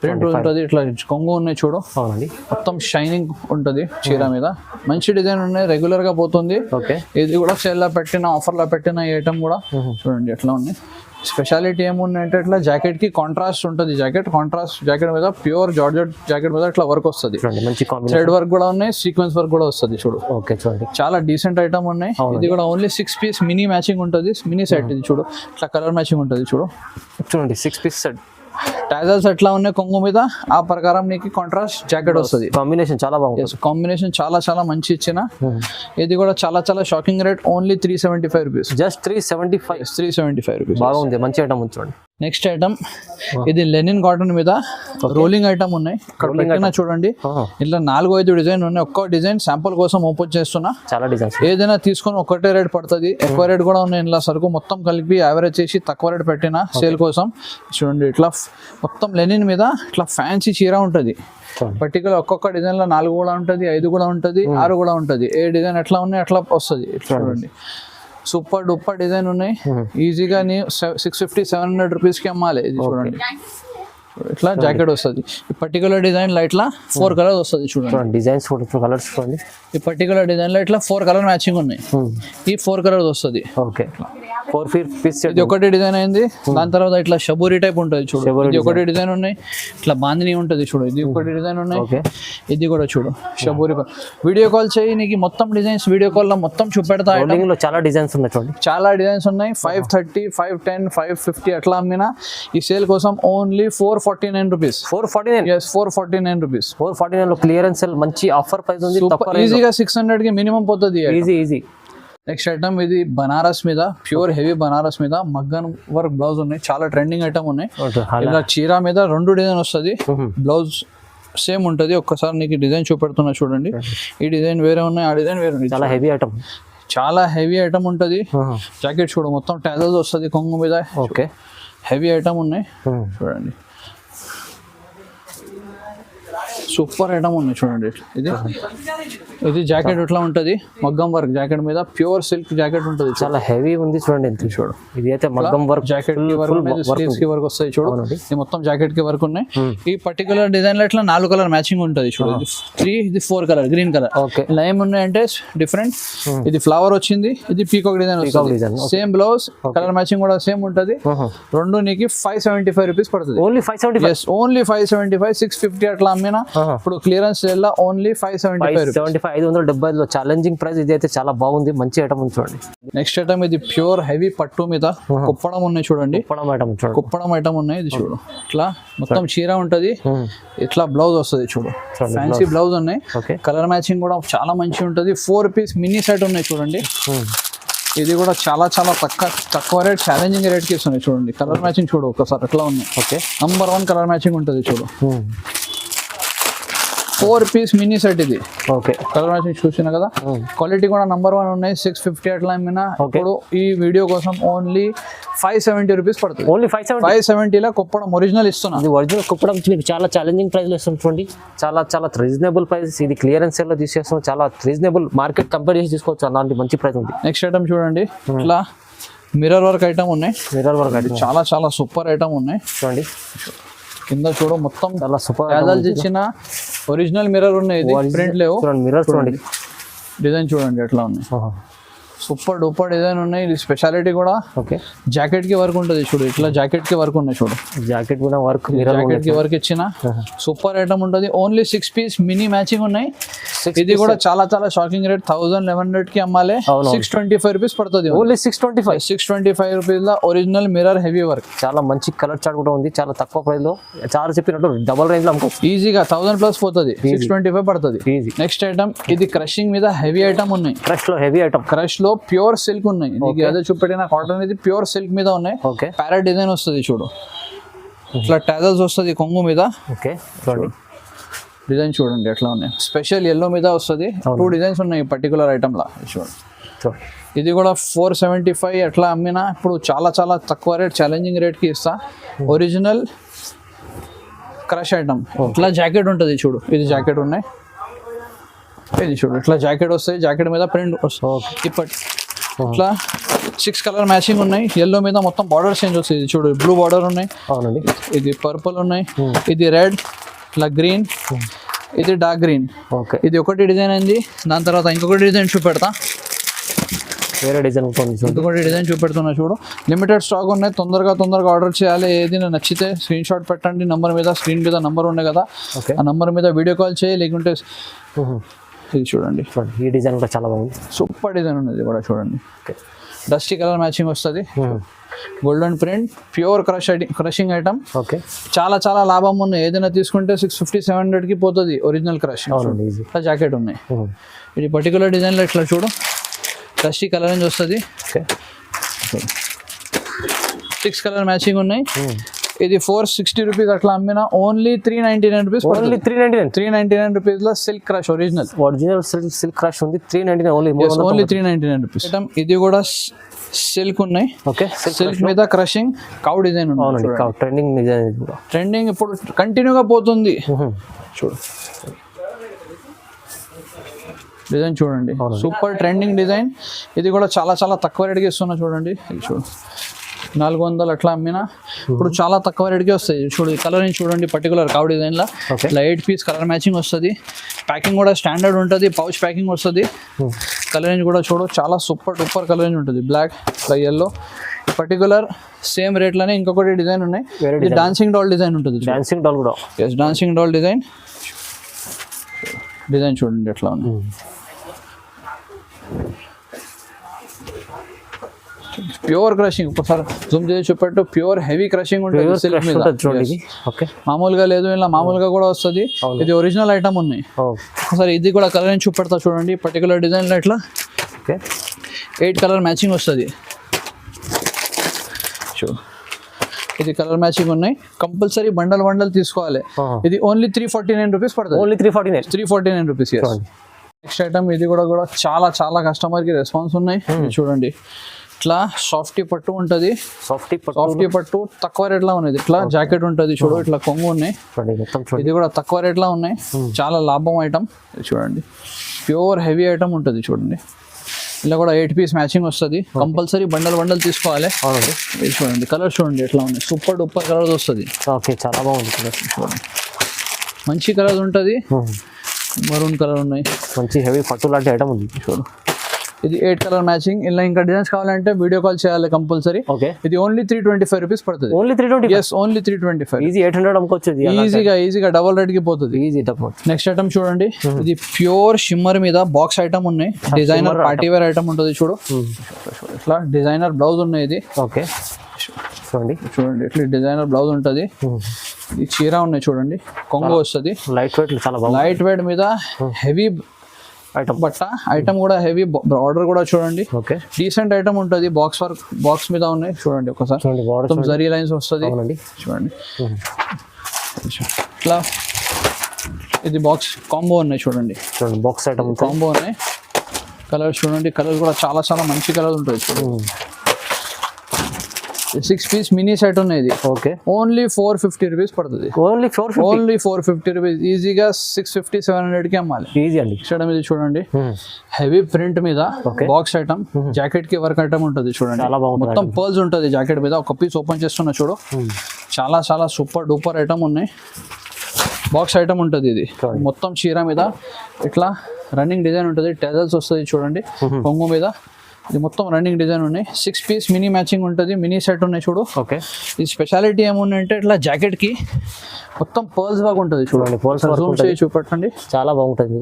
S1: ప్రింట్ ఉంటుంది, ఇట్లా కొంగు ఉన్నాయి చూడు,
S2: అవునండి.
S1: మొత్తం షైనింగ్ ఉంటుంది చీర మీద, మంచి డిజైన్ ఉన్నాయి, రెగ్యులర్ గా పోతుంది.
S2: ఓకే,
S1: ఇది కూడా సేల్ లో పెట్టిన, ఆఫర్ లో పెట్టిన ఈ ఐటమ్ కూడా చూడండి ఎట్లా ఉంది. స్పెషాలిటీ ఏముందంటే ఇట్లా జాకెట్ కి కాంట్రాస్ట్ ఉంటుంది, కాంట్రాస్ట్ జాకెట్ మీద ప్యూర్ జార్జెట్ జాకెట్ మీద ఇట్లా వర్క్ వస్తుంది,
S2: మంచి
S1: థ్రెడ్ వర్క్ కూడా ఉన్నాయి, సీక్వెన్స్ వర్క్ కూడా వస్తుంది చూడు.
S2: ఓకే, చూడండి
S1: చాలా డీసెంట్ ఐటమ్ ఉన్నాయి. ఇది కూడా ఓన్లీ 6 పీస్ మినీ మ్యాచింగ్ ఉంటుంది, మినీ సెట్ ఇది చూడు, ఇట్లా కలర్ మ్యాచింగ్ ఉంటుంది చూడు.
S2: చూడండి 6 పీస్ సెట్.
S1: టాజల్స్ ఎట్లా ఉన్నాయి కొంగు మీద, ఆ ప్రకారం నీకు కాంట్రాస్ట్ జాకెట్ వస్తుంది.
S2: కాంబినేషన్ చాలా బాగుంది,
S1: కాంబినేషన్ చాలా మంచి ఇచ్చిన. ఇది కూడా చాలా shocking rate, only 375 rupees,
S2: just 375
S1: rupees.
S2: బాగుంది, మంచి ఐటమ్ ఉంచండి.
S1: నెక్స్ట్ ఐటమ్ ఇది లెనిన్ కాటన్ మీద రోలింగ్ ఐటమ్ ఉన్నాయి. ఇక్కడ చూడండి ఇట్లా 4-5 డిజైన్ ఉన్నాయి. ఒక్క డిజైన్ శాంపుల్ కోసం ఓపెన్ చేస్తున్నా,
S2: చాలా డిజైన్స్,
S1: ఏదైనా తీసుకొని ఒకటే రేట్ పడుతుంది. ఎక్కువ రేట్ కూడా ఉన్నాయి ఇలా సరుకు మొత్తం కలిపి యావరేజ్ చేసి తక్కువ రేట్ పెట్టిన సేల్ కోసం. చూడండి ఇట్లా మొత్తం లెనిన్ మీద ఇట్లా ఫ్యాన్సీ చీర ఉంటుంది. పర్టికులర్ ఒక్కొక్క డిజైన్ లో 4 కూడా ఉంటుంది, 5 కూడా ఉంటుంది, 6 కూడా ఉంటుంది. ఏ డిజైన్ ఎట్లా ఉన్నాయి అట్లా వస్తుంది. చూడండి సూపర్ డూపర్ డిజైన్ ఉన్నాయి. ఈజీగా నీ 650-700 రూపీస్ కి అమ్మాలి. ఇది చూడండి ఇట్లా జాకెట్ వస్తుంది. ఈ పర్టికులర్ డిజైన్ లో ఇట్లా 4 కలర్స్ వస్తుంది చూడండి.
S2: డిజైన్స్ కలర్స్ చూడండి.
S1: ఈ పర్టికులర్ డిజైన్ లో ఇట్లా 4 కలర్ మ్యాచింగ్ ఉన్నాయి. ఈ 4 కలర్స్ వస్తుంది.
S2: Okay, 4 piece.
S1: ఇది ఒకటి డిజైన్ అయింది. దాని తర్వాత ఇట్లా షబూరి టైప్ ఉంటుంది చూడు, ఇది ఒకటి డిజైన్ ఉన్నాయి. ఇట్లా బాందిని ఉంటుంది చూడు, ఇది ఒకటి డిజైన్ ఉన్నాయి. ఇది కూడా చూడు షబూరి. వీడియో కాల్ చేయి, నీకు మొత్తం డిజైన్స్ వీడియో కాల్ లో మొత్తం చూపెడతా.
S2: చాలా డిజైన్స్ ఉన్నాయి చూడండి,
S1: చాలా డిజైన్స్ ఉన్నాయి. 530, 510, 550 అట్లా అమ్మినా ఈ సేల్ కోసం ఓన్లీ 449 రూపీస్. 449 రూపీస్.
S2: 449 లో క్లియరెన్స్ సేల్, మంచి ఆఫర్ ప్రైస్ ఉంది.
S1: ఈజీగా 600 కి మినిమం పోతుంది.
S2: ఈజీ.
S1: నెక్స్ట్ ఐటమ్ ఇది బనారస్ మీద, ప్యూర్ హెవీ బనారస్ మీద మగ్గన్ వర్క్ బ్లౌజ్ ఉన్నాయి. చాలా ట్రెండింగ్ ఐటమ్ ఉన్నాయి. ఇలా చీర మీద 2 డిజైన్ వస్తుంది, బ్లౌజ్ సేమ్ ఉంటుంది. ఒక్కసారి నీకు డిజైన్ చూపెడుతున్నా చూడండి. ఈ డిజైన్ వేరే ఉన్నాయి, ఆ డిజైన్ వేరే ఉన్నాయి. చాలా హెవీ ఐటమ్ ఉంటుంది. జాకెట్ చూడు మొత్తం టాజల్స్ వస్తుంది కొంగు మీద.
S2: ఓకే,
S1: హెవీ ఐటమ్ ఉన్నాయి చూడండి. సూపర్ ఐటమ్ ఉన్నాయి చూడండి. ఇది జాకెట్ ఎట్లా ఉంటుంది, మగ్గం వర్క్ జాకెట్ మీద ప్యూర్ సిల్క్ జాకెట్ ఉంటుంది.
S2: చాలా హెవీ ఉంది చూడండి. ఎంత చూడు, ఇది అయితే మగ్గం వర్క్
S1: జాకెట్ కి వర్క్ వస్తాయి చూడు. ఇది మొత్తం జాకెట్ కి వర్క్ ఉన్నాయి. ఈ పర్టికులర్ డిజైన్ లో ఇట్లా 4 కలర్ మ్యాచింగ్ ఉంటుంది చూడు. ఇది 3, ఇది 4 కలర్, గ్రీన్ కలర్. ఇలా ఏమున్నాయంటే డిఫరెంట్. ఇది ఫ్లవర్ వచ్చింది, ఇది పీకాక్ డిజైన్ వస్తుంది. సేమ్ బ్లౌజ్, కలర్ మ్యాచింగ్ కూడా సేమ్ ఉంటుంది. రెండు నీకు 575 రూపీస్ పడుతుంది.
S2: ఓన్లీ 575.
S1: ఓన్లీ 575. 650 అట్లా అమ్మినా ఇప్పుడు clearance sale only 575.
S2: 570 challenging price. ఇది అయితే చాలా బాగుంది, మంచి ఐటమ్ ఉంది చూడండి.
S1: నెక్స్ట్ ఐటమ్ ఇది ప్యూర్ హెవీ పట్టు మీద కుప్పడం ఉన్నాయి చూడండి. కుప్పడం ఐటమ్ ఉన్నాయి. ఇది చూడు ఇట్లా మొత్తం చీర ఉంటది, ఇట్లా బ్లౌజ్ వస్తుంది చూడు. ఫ్యాన్సీ బ్లౌజ్ ఉన్నాయి. కలర్ మ్యాచింగ్ కూడా చాలా మంచి ఉంటది. 4 పీస్ మినీ సెట్ ఉన్నాయి చూడండి. ఇది కూడా చాలా తక్కువ రేట్, ఛాలెంజింగ్ రేట్ కి ఇస్తున్నాయి చూడండి. కలర్ మ్యాచింగ్ చూడు ఒకసారి ఎట్లా ఉన్నాయి. నంబర్ 1 కలర్ మ్యాచింగ్ ఉంటుంది చూడు. 4 పీస్ మినీ సెట్ ఇది. ఓకే, కలర్ మ్యాచింగ్ చూసినా కదా. క్వాలిటీ కూడా నంబర్ 1 ఉన్నాయి. 650 అట్లా అమ్మినా ఇప్పుడు ఈ వీడియో కోసం ఓన్లీ 570 రూపీస్ పడుతుంది.
S2: ఓన్లీ
S1: 570 లో కుప్పడం ఒరిజినల్ ఇస్తున్నా.
S2: ఇది ఒరిజినల్ కుప్పడం చాలా ఛాలెంజింగ్ ప్రైస్ లో ఇస్తుంది చూడండి. చాలా రీజనబుల్ ప్రైస్. ఇది క్లియరెన్స్ సేల్ లో తీసేస్తాం. చాలా రీజనబుల్, మార్కెట్ కంపేర్ చేసి తీసుకోవచ్చు, అలాంటి మంచి ప్రైస్ ఉంది.
S1: నెక్స్ట్ ఐటమ్ చూడండి, ఇట్లా మిర్రర్ వర్క్ ఐటమ్ ఉన్నాయి.
S2: మిర్రర్ వర్క్ ఐటమ్
S1: చాలా సూపర్ ఐటమ్ ఉన్నాయి చూడండి. కింద చూడు మొత్తం
S2: చాలా సూపర్
S1: ఇచ్చిన ఒరిజినల్ మిర్రర్ ఉన్నాయి. ఇది ప్రింట్ లేవు.
S2: మిర్రర్ చూడండి,
S1: డిజైన్ చూడండి ఎట్లా ఉన్నాయి. సూపర్ డూపర్ డిజైన్ ఉన్నాయి. ఇది స్పెషాలిటీ కూడా.
S2: ఓకే,
S1: జాకెట్ కి వర్క్ ఉంటుంది చూడు. ఇట్లా జాకెట్ కి వర్క్ ఉన్నాయి చూడు.
S2: జాకెట్ కూడా వర్క్,
S1: జాకెట్ కి వర్క్ ఇచ్చిన సూపర్ ఐటమ్ ఉంటుంది. ఓన్లీ 6 పీస్ మినీ మ్యాచింగ్ ఉన్నాయి. ఇది కూడా చాలా షాకింగ్ రేట్. 1100 కి అమ్మాలి. 625 రూపీస్ పడుతుంది.
S2: ఓన్లీ 625
S1: రూపీస్ లో ఒరిజినల్ మిర్రర్ హెవీ వర్క్.
S2: చాలా మంచి కలర్ చార్ట్ కూడా ఉంది. చాలా తక్కువ ప్రైస్ లో, చాలా చెప్పినట్టు డబల్ రేంజ్ లో అమ్ముకోవచ్చు
S1: ఈజీగా. 1000+ పోతుంది. 625 పడుతుంది. నెక్స్ట్ ఐటమ్ ఇది క్రషింగ్ మీద హెవీ ఐటమ్ ఉన్నాయి.
S2: క్రష్ లో హెవీ ఐటమ్,
S1: క్రష్ లో ప్యూర్ సిల్క్ ఉన్నాయి. అదే చూపెట్టిన కాటన్ ఇది ప్యూర్ సిల్క్ మీద ఉన్నాయి. ప్యారెట్ డిజైన్ వస్తుంది చూడు. ఇట్లా టాజల్స్ వస్తుంది కొంగు మీద.
S2: ఓకే,
S1: డిజైన్ చూడండి ఎట్లా ఉన్నాయి. స్పెషల్ ఎల్లో మీద వస్తుంది. 2 డిజైన్స్ ఉన్నాయి పర్టికులర్ ఐటమ్ లా చూడండి. ఇది కూడా 475 అట్లా అమ్మినా ఇప్పుడు చాలా తక్కువ రేట్, ఛాలెంజింగ్ రేట్ కి ఇస్తా. Original crush item. ఇట్లా జాకెట్ ఉంటుంది చూడు. ఇది జాకెట్ ఉన్నాయి. ఇది చూడు ఇట్లా జాకెట్ వస్తాయి. జాకెట్ మీద ప్రింట్ వస్తుంది. ఇప్పటి ఇట్లా 6 కలర్ మ్యాచింగ్ ఉన్నాయి. ఎల్లో మీద మొత్తం బార్డర్ చేంజ్ వస్తుంది. ఇది చూడు బ్లూ బార్డర్ ఉన్నాయి,
S2: అవునండి.
S1: ఇది పర్పుల్ ఉన్నాయి, ఇది రెడ్, ఇలా గ్రీన్, ఇది డార్క్ గ్రీన్.
S2: ఓకే,
S1: ఇది ఒకటి డిజైన్ అయింది. దాని తర్వాత ఇంకొకటి డిజైన్ చూపెడతా.
S2: వేరే డిజైన్
S1: ఇంకొకటి డిజైన్ చూపెడుతున్నా చూడు. లిమిటెడ్ స్టాక్ ఉన్నాయి. తొందరగా ఆర్డర్ చేయాలి. ఏది నచ్చితే స్క్రీన్ షాట్ పెట్టండి. నంబర్ మీద, స్క్రీన్ మీద నంబర్ ఉన్నాయి కదా, ఆ నంబర్ మీద వీడియో కాల్ చేయి. లేకుంటే ఇది చూడండి,
S2: ఈ డిజైన్ కూడా చాలా బాగుంది.
S1: సూపర్ డిజైన్ ఉన్నది కూడా చూడండి. డస్టీ కలర్ మ్యాచింగ్ వస్తుంది. Golden print, pure crushing item.
S2: Okay,
S1: చాలా లాభం ఉన్నాయి. ఏదైనా తీసుకుంటే 650-700కి పోతుంది ఒరిజినల్ క్రషింగ్. జాకెట్ ఉన్నాయి. ఇది పర్టికులర్ డిజైన్లో ఇట్లా చూడు, డస్టీ కలర్ రేంజ్ వస్తుంది.
S2: ఓకే,
S1: 6 కలర్ మ్యాచింగ్ ఉన్నాయి. ఇది 460 రూపీస్ అట్లా అమ్మినా ఓన్లీ 399 రూపీస్.
S2: ఓన్లీ
S1: 399 రూపీస్ లో silk crush original
S2: silk crush ఉంది. 399 ఓన్లీ
S1: 399 రూపీస్. ఇది కూడా సిల్క్ ఉన్నాయి.
S2: ఓకే,
S1: సిల్క్ మీద క్రషింగ్ కౌ డిజైన్ ఉంది.
S2: ట్రెండింగ్ డిజైన్,
S1: ట్రెండింగ్ ఇప్పుడు కంటిన్యూగా పోతుంది. చూడు డిజైన్ చూడండి, సూపర్ ట్రెండింగ్ డిజైన్. ఇది కూడా చాలా తక్కువ రేట్కి ఇస్తున్నా చూడండి. ఇది చూడు 400 అట్లా అమ్మినా ఇప్పుడు చాలా తక్కువ రేట్కి వస్తాయి. చూడు కలర్ చూడండి, పర్టికులర్ కావ్ డిజైన్లో ఇట్లా 8 పీస్ కలర్ మ్యాచింగ్ వస్తుంది. ప్యాకింగ్ కూడా స్టాండర్డ్ ఉంటుంది, పౌచ్ ప్యాకింగ్ వస్తుంది. కలర్ రేంజ్ కూడా చూడు, చాలా సూపర్ కలర్ రేంజ్ ఉంటుంది. బ్లాక్, ఎల్లో, పర్టికులర్ సేమ్ రేట్లోనే ఇంకొకటి డిజైన్ ఉన్నాయి. ఇది డాన్సింగ్ డాల్ డిజైన్ ఉంటుంది.
S2: డాన్సింగ్ డాల్ కూడా,
S1: ఎస్ డాన్సింగ్ డాల్ డిజైన్ చూడండి ఎట్లా ఉంది. ప్యూర్ క్రషింగ్, ఒకసారి జూమ్ చేసి చూపెట్టు. ప్యూర్ హెవీ క్రషింగ్ ఉంటుంది సిల్క్ మీద. మామూలుగా లేదు, ఇలా మామూలుగా కూడా వస్తుంది. ఇది ఒరిజినల్ ఐటమ్ ఉన్నాయి. ఒకసారి ఇది కూడా కలర్ అని చూపెడతా చూడండి. పర్టికులర్ డిజైన్లో ఇట్లా 8 కలర్ మ్యాచింగ్ వస్తుంది. ఇది కలర్ మ్యాచింగ్ ఉన్నాయి. కంపల్సరీ బండల్ తీసుకోవాలి. ఇది ఓన్లీ 349 రూపీస్ పడుతుంది.
S2: Only 349
S1: rupees. నెక్స్ట్ ఐటమ్ ఇది కూడా చాలా కస్టమర్కి రెస్పాన్స్ ఉన్నాయి. చూడండి ఇట్లా సాఫ్టీ పట్టు ఉంటుంది. సాఫ్టీ పట్టు తక్కువ రేట్లో ఉన్నది. ఇట్లా జాకెట్ ఉంటుంది చూడు, ఇట్లా కొంగు ఉన్నాయి. ఇది కూడా తక్కువ రేట్లో ఉన్నాయి. చాలా లాభం ఐటమ్. చూడండి ప్యూర్ హెవీ ఐటమ్ ఉంటుంది చూడండి. ఇలా కూడా 8 పీస్ మ్యాచింగ్ వస్తుంది. కంపల్సరీ బండల్ తీసుకోవాలి. ఇది చూడండి కలర్ చూడండి ఎట్లా ఉన్నాయి. సూపర్ డూపర్ కలర్స్ వస్తుంది.
S2: ఓకే, చాలా బాగుంది కలర్.
S1: చూడండి మంచి కలర్ ఉంటుంది. మరూన్ కలర్ ఉన్నాయి. మంచి
S2: హెవీ పట్టు లాంటి ఐటమ్ ఉంది
S1: చూడు. ఇది 8 కలర్ మ్యాచింగ్. ఇలా ఇంకా డిజైన్స్ కావాలంటే వీడియో కాల్ చేయాలి కంపల్సరీ.
S2: ఓకే,
S1: ఇది ఓన్లీ 325 రూపీస్ పడుతుంది.
S2: ఓన్లీ 325.
S1: yes only 325.
S2: ఈజీ 800 అమ్ముకోవచ్చు.
S1: ఈజీగా డబల్ రేట్ కి పోతుంది.
S2: ఈజీ.
S1: నెక్స్ట్ ఐటమ్ చూడండి. ఇది ప్యూర్ షిమ్మర్ మీద బాక్స్ ఐటమ్ ఉన్నాయి. డిజైనర్ పార్టీ వేర్ ఐటమ్ ఉంటుంది చూడు. ఇట్లా డిజైనర్ బ్లౌజ్ ఉన్నాయి. ఇది
S2: ఓకే చూడండి
S1: ఇట్లా డిజైనర్ బ్లౌజ్ ఉంటుంది. ఇది చీర ఉన్నాయి చూడండి, కొంగు వస్తుంది.
S2: లైట్ వెయిట్, చాలా బాగుంది.
S1: లైట్ వెయిట్ మీద హెవీ ఐటమ్ బట్ట. ఐటమ్ కూడా హెవీ, ఆర్డర్ కూడా చూడండి.
S2: ఓకే,
S1: డీసెంట్ ఐటమ్ ఉంటుంది. బాక్స్ మీద ఉన్నాయి చూడండి. ఒకసారి మొత్తం జరీ లైన్స్ వస్తుంది చూడండి. ఇట్లా ఇది బాక్స్ కాంబో ఉన్నాయి చూడండి.
S2: బాక్స్ ఐటమ్
S1: కాంబో ఉన్నాయి. కలర్స్ చూడండి, కలర్ కూడా చాలా మంచి కలర్ ఉంటుంది చూడండి. 6 పీస్ మినీ సెట్ ఉన్నది.
S2: ఓకే,
S1: ఓన్లీ 450 రూపీస్ పడుతుంది.
S2: Only 450
S1: rupees. ఈజీగా 650-700కి అమ్మాలి.
S2: ఈజీ అండి.
S1: చూడండి ఇది చూడండి, హెవీ ప్రింట్ మీద బాక్స్ ఐటమ్. జాకెట్ కి వర్క్ ఐటమ్ ఉంటుంది చూడండి. మొత్తం పర్ల్స్ ఉంటుంది జాకెట్ మీద. ఒక పీస్ ఓపెన్ చేస్తున్నా చూడు. చాలా సూపర్ డూపర్ ఐటమ్ ఉన్నాయి. బాక్స్ ఐటమ్ ఉంటుంది. ఇది మొత్తం చీర మీద ఇట్లా రన్నింగ్ డిజైన్ ఉంటుంది. టెజల్స్ వస్తుంది చూడండి కొంగు మీద. ఇది మొత్తం రన్నింగ్ డిజైన్ ఉన్నాయి. 6 పీస్ మినీ మ్యాచింగ్ ఉంటుంది. మినీ సెట్ ఉన్నాయి చూడు.
S2: ఓకే,
S1: ఈ స్పెషాలిటీ ఏముందంటే ఇట్లా జాకెట్ కి మొత్తం పర్ల్స్ బాగా ఉంటుంది చూడండి. పర్ల్స్ చూపెట్టండి,
S2: చాలా బాగుంటుంది.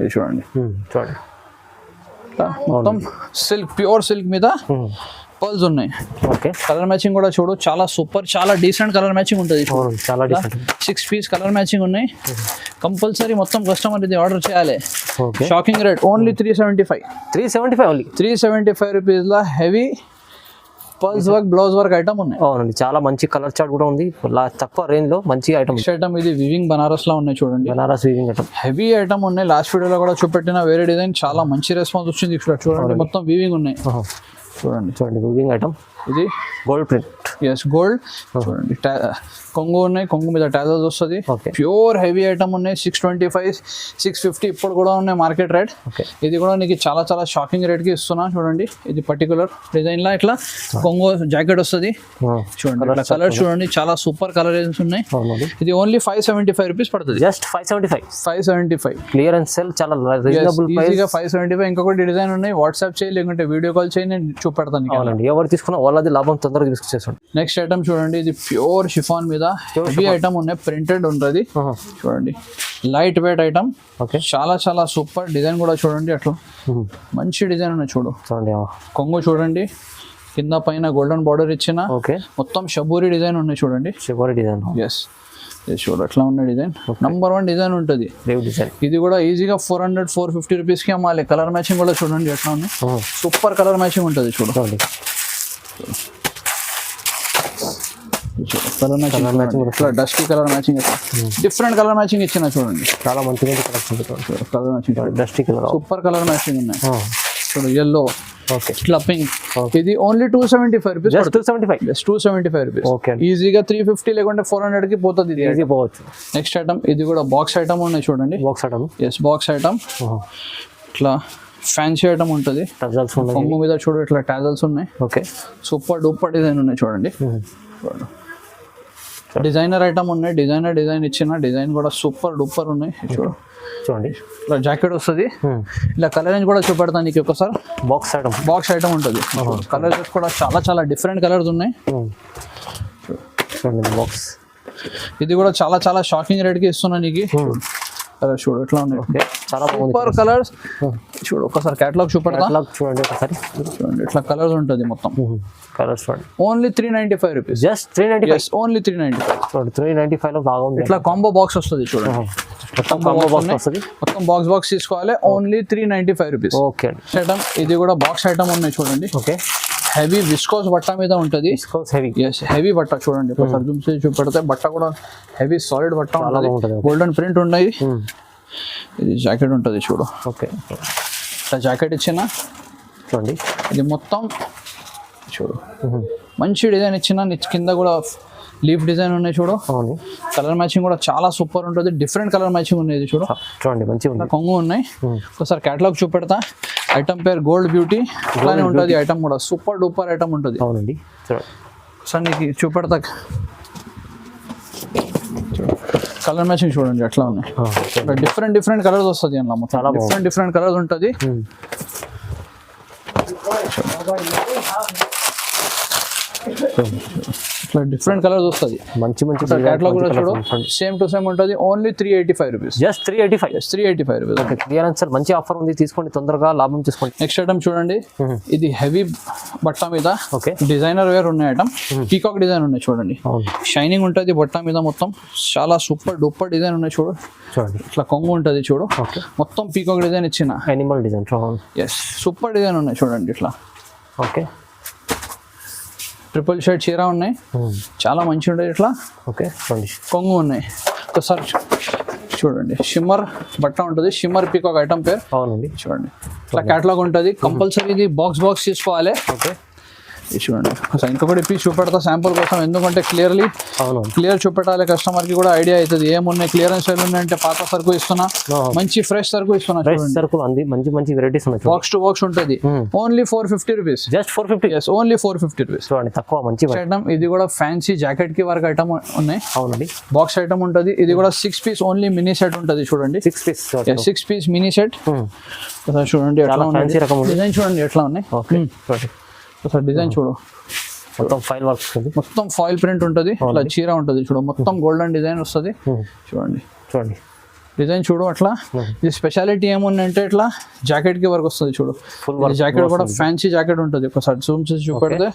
S1: ఇది చూడండి మొత్తం సిల్క్, ప్యూర్ సిల్క్ మీద పర్ల్స్ ఉన్నాయి.
S2: ఓకే,
S1: కలర్ మ్యాచింగ్ కూడా చూడు, చాలా డీసెంట్ కలర్ మ్యాచింగ్ ఉంటుంది.
S2: చాలా డీసెంట్.
S1: 6 పీస్ కలర్ మ్యాచింగ్ ఉన్నాయి. కంపల్సరీ మొత్తం కస్టమర్ ఇది ఆర్డర్ చేయాలి. Shocking rate only 375
S2: only
S1: 375 rupees లో heavy pearls work, blouse work item ఉన్నాయి.
S2: అవునండి, చాలా మంచి కలర్ చార్ట్ కూడా ఉంది. తక్కువ రేంజ్ లో మంచి ఐటమ్.
S1: ఇది వివింగ్ బనారస్ లో ఉన్నాయి చూడండి.
S2: Banaras weaving item,
S1: heavy item ఉన్నాయి. లాస్ట్ వీడియోలో కూడా చూపెట్టిన వేరే డిజైన్ చాలా మంచి రెస్పాన్స్ వచ్చింది. ఇక్కడ చూడండి మొత్తం వివింగ్ ఉన్నాయి. చూడండి
S2: వివింగ్ ఐటమ్
S1: ఇది
S2: గోల్డ్ ప్రింట్.
S1: ఎస్ గోల్డ్ చూడండి, కొంగు ఉన్నాయి, కొంగు మీద టాజల్స్ వస్తుంది.
S2: ఓకే.
S1: ప్యూర్ హెవీ ఐటమ్ ఉన్నాయి. 625 650 ఇప్పుడు కూడా ఉన్నాయి మార్కెట్ రేట్.
S2: ఓకే.
S1: ఇది కూడా నీకు చాలా చాలా షాకింగ్ రేట్కి ఇస్తున్నా చూడండి. ఇది పర్టికులర్ డిజైన్లో ఇట్లా కొంగు జాకెట్ వస్తుంది చూడండి. ఇట్లా కలర్ చూడండి, చాలా సూపర్ కలరేషన్స్ ఉన్నాయి. ఇది ఓన్లీ 575 రూపీస్ పడుతుంది.
S2: జస్ట్ 575
S1: 575
S2: క్లియరెన్స్ సేల్, చాలా రీజనబుల్ ప్రైస్.
S1: ఈజీగా 575. ఇంకొకటి డిజైన్ ఉన్నాయి, వాట్సాప్ చేయి లేకుంటే వీడియో కాల్ చేయి, నేను చూపెడతాను.
S2: అవునండి, ఎవరు తీసుకున్నా వాళ్ళది లాభం తొందరగా తీసుకొచ్చేసాడు.
S1: నెక్స్ట్ ఐటమ్ చూడండి, ఇది ప్యూర్ షిఫాన్ మీద హెవీ ఐటమ్ ఉన్నాయి, ప్రింటెడ్ ఉంటుంది చూడండి. Light weight item.
S2: ఓకే.
S1: చాలా చాలా సూపర్ డిజైన్ కూడా చూడండి, అట్లా మంచి డిజైన్ ఉన్నాయి చూడు.
S2: చూడండి
S1: కొంగు చూడండి, కింద పైన గోల్డెన్ బార్డర్ ఇచ్చిన
S2: ఓకే
S1: మొత్తం షబూరి డిజైన్ ఉన్నాయి చూడండి.
S2: షబూరి డిజైన్.
S1: ఎస్ చూడు, అట్లా ఉన్న డిజైన్ నంబర్ 1 డిజైన్ ఉంటుంది.
S2: డిజైన్
S1: ఇది కూడా ఈజీగా 400-450 రూపీస్కి అమ్మాలి. కలర్ మ్యాచింగ్ కూడా చూడండి ఎట్లా ఉంది, సూపర్ కలర్ మ్యాచింగ్ ఉంటుంది చూడు. కలర్ మ్యాచింగ్ ఇట్లా dusty colour matching, different colour matching ఇచ్చిన చూడండి.
S2: చాలా మంచిగా
S1: colour matching,
S2: dusty colour,
S1: super colour matching ఉన్నాయి చూడు. ఎల్లో,
S2: ఓకే,
S1: ఇట్లా పింక్. ఇది ఓన్లీ 275 రూపీస్. 275 రూపీస్.
S2: ఓకే.
S1: ఈజీగా 350 లేకుంటే 400 కి పోతుంది. ఇది
S2: ఈజీ పోవచ్చు.
S1: నెక్స్ట్ ఐటమ్, ఇది కూడా బాక్స్ ఐటమ్ ఉన్నాయి చూడండి.
S2: Box item.
S1: Yes box item. ఇట్లా ఫ్యాన్సీ ఐటమ్ ఉంటుంది.
S2: టజల్స్ ఉన్నాయి.
S1: కొంగు మీద చూడు, ఇట్లా టాజల్స్ ఉన్నాయి.
S2: ఓకే.
S1: సూపర్ డూపర్ డిజైన్ ఉన్నాయి చూడండి. డిజైనర్ ఐటమ్ ఉన్నాయి, డిజైన్ ఇచ్చిన డిజైన్ కూడా సూపర్ డూపర్ ఉన్నాయి చూడు.
S2: చూడండి,
S1: ఇట్లా జాకెట్ వస్తుంది. ఇలా కలర్ రేంజ్ కూడా చూపెడతాను నీకు ఒకసారి. బాక్స్ ఐటమ్ ఉంటుంది. కలర్స్ కూడా చాలా చాలా డిఫరెంట్ కలర్స్ ఉన్నాయి.
S2: బాక్స్.
S1: ఇది కూడా చాలా చాలా షాకింగ్ రేట్కి ఇస్తున్నా నీకు. కలర్ చూడు ఎట్లా ఉన్నాయి,
S2: చాలా
S1: సూపర్ కలర్స్ చూడు. ఒకసారి క్యాటలాగ్ చూపెడతా
S2: చూడండి ఒకసారి.
S1: చూడండి ఇట్లా కలర్స్ ఉంటుంది మొత్తం.
S2: కలర్స్ చూడండి.
S1: Only 395 rupees.
S2: జస్ట్ 395.
S1: ఓన్లీ 395.
S2: చూడండి 395 లో బాగుంది.
S1: ఇట్లా కాంబో బాక్స్ వస్తుంది చూడండి. మొత్తం బాక్స్ తీసుకోవాలి. Only 395 rupees.
S2: ఓకే.
S1: ఐటమ్, ఇది కూడా బాక్స్ ఐటమ్ ఉన్నాయి చూడండి.
S2: ఓకే.
S1: హెవీ విస్కోస్ బట్ట మీద ఉంటుంది. హెవీ బట్ట చూడండి, ఒకసారి జూమ్ చేసి చూపెడితే బట్ట కూడా హెవీ సాలిడ్ బట్ట ఉంటుంది. గోల్డెన్ ప్రింట్ ఉన్నాయి. ఇది జాకెట్ ఉంటుంది చూడు.
S2: ఓకే.
S1: ఇట్లా జాకెట్ ఇచ్చిన
S2: చూడండి.
S1: ఇది మొత్తం చూడు, మంచి డిజైన్ ఇచ్చిన. కింద కూడా లీఫ్ డిజైన్ ఉన్నాయి చూడు. కలర్ మ్యాచింగ్ కూడా చాలా సూపర్ ఉంటుంది. డిఫరెంట్ కలర్ మ్యాచింగ్ ఉన్నాయి చూడు.
S2: చూడండి మంచిగా
S1: కొంగు ఉన్నాయి. ఒకసారి క్యాటలాగ్ చూపెడతా. ఐటమ్ పేరు గోల్డ్ బ్యూటీ. అలానే ఉంటుంది ఐటమ్ కూడా సూపర్ డూపర్ ఐటమ్ ఉంటుంది.
S2: అవునండి.
S1: సార్ నీకు చూపెడతా. కలర్ మ్యాచింగ్ చూడండి ఎట్లా ఉన్నాయి. డిఫరెంట్ కలర్స్ వస్తుంది అన్న. చాలా డిఫరెంట్ కలర్స్ ఉంటుంది. ఇట్లా డిఫరెంట్ కలర్స్ వస్తుంది.
S2: మంచి
S1: క్యాటలాగ్ కూడా చూడు, సేమ్ టు సేమ్ ఉంటుంది. Only 385 rupees.
S2: Just 385 rupees.
S1: Okay.
S2: Clearance sir, మంచి ఆఫర్ ఉంది, తీసుకోండి, తొందరగా లాభం తీసుకోండి.
S1: నెక్స్ట్ ఐటమ్ చూడండి, ఇది హెవీ బట్ట మీద
S2: ఓకే
S1: డిజైనర్ వేర్ ఉన్నాయి ఐటమ్. పీకాక్ డిజైన్ ఉన్నాయి చూడండి. షైనింగ్ ఉంటుంది బట్ట మీద మొత్తం. చాలా సూపర్ డూపర్ డిజైన్ ఉన్నాయి చూడు.
S2: చూడండి
S1: ఇట్లా కొంగు ఉంటుంది చూడు. మొత్తం పీకాక్ డిజైన్ ఇచ్చిన
S2: animal design.
S1: Yes super design ఉన్నాయి చూడండి. ఇట్లా
S2: ఓకే.
S1: ట్రిపుల్ షేడ్ చీర ఉన్నాయి, చాలా మంచి ఉంటుంది. ఇట్లా
S2: ఓకే. చూడండి
S1: కొంగు ఉన్నాయి. ఒకసారి చూడండి, షిమ్మర్ బట్ట ఉంటుంది. షిమ్మర్ పీకాక్ ఐటమ్ పేరు.
S2: అవునండి.
S1: చూడండి ఇట్లా క్యాటలాగ్ ఉంటుంది. కంపల్సరీ ఇది బాక్స్ తీసుకోవాలి.
S2: ఓకే.
S1: చూడండి ఇంకొకటి పీస్ చూపెడతా శాంపుల్ కోసం, ఎందుకంటే క్లియర్ చూపెట్టాలి, కస్టమర్కి కూడా ఐడియా అవుతుంది ఏమున్నాయి. క్లియరెన్స్ సేల్ ఉన్నాయంటే పాత సరుకు ఇస్తున్నా, మంచి ఫ్రెష్ సరుకు ఇస్తున్నా.
S2: మంచి వెరైటీస్ ఉన్నాయి.
S1: బాక్స్ టు బాక్స్ ఉంటుంది. Only 450 rupees.
S2: Just 450.
S1: Yes only 450 rupees.
S2: చూడండి తక్కువ మంచి
S1: ఐటమ్. ఇది కూడా ఫ్యాన్సీ జాకెట్ కి వర్క్ ఐటమ్ ఉన్నాయి.
S2: అవునండి.
S1: బాక్స్ ఐటమ్ ఉంటుంది. ఇది కూడా 6 పీస్ ఓన్లీ మినీ సెట్ ఉంటుంది చూడండి. 6 పీస్ మినీ సెట్. చూడండి ఎట్లా ఉన్నాయి డిజైన్, చూడండి ఎట్లా ఉన్నాయి. ఒకసారి డిజైన్ చూడు.
S2: మొత్తం ఫైల్ వర్క్ వస్తుంది.
S1: మొత్తం ఫాయిల్ ప్రింట్ ఉంటుంది. ఇట్లా చీర ఉంటుంది చూడు. మొత్తం గోల్డెన్ డిజైన్ వస్తుంది. చూడండి డిజైన్ చూడు. అట్లా ఇది స్పెషాలిటీ ఏముందంటే ఇట్లా జాకెట్ కి వర్క్ వస్తుంది చూడు. జాకెట్ కూడా ఫ్యాన్సీ జాకెట్ ఉంటుంది. ఒకసారి జూమ్ చేసి చూపెడితే